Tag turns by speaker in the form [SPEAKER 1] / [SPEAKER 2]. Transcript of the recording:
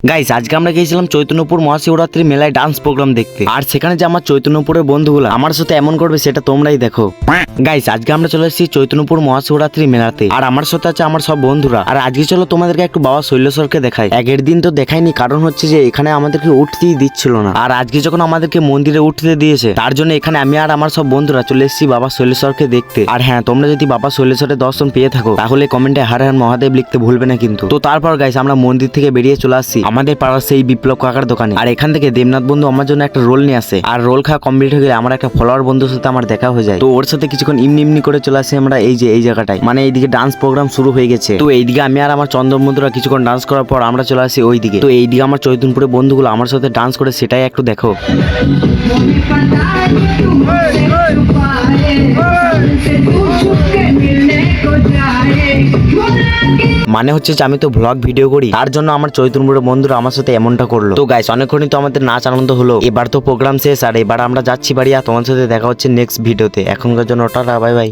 [SPEAKER 1] Guys আজকে আমরা গিয়েছিলাম চৈতন্যপুর মহাশিবরাত্রি মেলায় ডান্স প্রোগ্রাম দেখতে। আর সেখানে যে আমার চৈতন্যপুরের বন্ধুগুলো আমার সাথে এমন করবে সেটা তোমরাই দেখো। গাইস আজকে আমরা চলে এসেছি চৈতন্যপুর মহাশিবরাত্রি মেলাতে, আর আমার সাথে আছে আমার সব বন্ধুরা। আর আজকে চলো তোমাদেরকে একটু বাবা শৈলেশ্বরকে দেখাই। আগের দিন তো দেখাইনি, কারণ হচ্ছে যে এখানে আমাদেরকে উঠতেই দিচ্ছিল না। আর আজকে যখন আমাদেরকে মন্দিরে উঠতে দিয়েছে, তার জন্য এখানে আমি আর আমার সব বন্ধুরা চলে এসেছি বাবা শৈলেশ্বরকে দেখতে। আর হ্যাঁ, তোমরা যদি বাবা শৈলেশ্বরের দর্শন পেয়ে থাকো তাহলে কমেন্টে হর হর মহাদেব লিখতে ভুলবে না কিন্তু। তো তারপর গাইস আমরা মন্দির থেকে বেরিয়ে চলে আসছি আমাদের পাড়ার সেই বিপ্লব কাকার দোকানে। আর এখান থেকে দেবনাথ বন্ধু আমার জন্য একটা রোল নিয়ে আসে। আর রোল খাওয়া কমপ্লিট হয়ে গেলে আমার একটা ফলোয়ার বন্ধুর সাথে আমার দেখা হয়ে যায়। তো ওর সাথে কিছুক্ষণ ইমনি করে চলে আসি আমরা এই জায়গাটায়, মানে এইদিকে ডান্স প্রোগ্রাম শুরু হয়ে গেছে। তো এইদিকে আমি আর আমার চন্দন বন্ধুরা কিছুক্ষণ ডান্স করার পর আমরা চলে আসি ওইদিকে। তো এইদিকে আমার চৈতন্যপুরের বন্ধুগুলো আমার সাথে ডান্স করে সেটাই একটু দেখো। মানে হচ্ছে যে আমি তো ভ্লগ ভিডিও করি, তার জন্য আমার চৈতন্যপুরের বন্ধুরা আমার সাথে এমনটা করলো। তো গাইস অনেকক্ষণই তো আমাদের নাচ আনন্দ হলো, এবার তো প্রোগ্রাম শেষ। আর এবার আমরা যাচ্ছি বাড়ি। আর তোমার সাথে দেখা হচ্ছে নেক্সট ভিডিওতে। এখনকার জন্য টাটা, বাই বাই।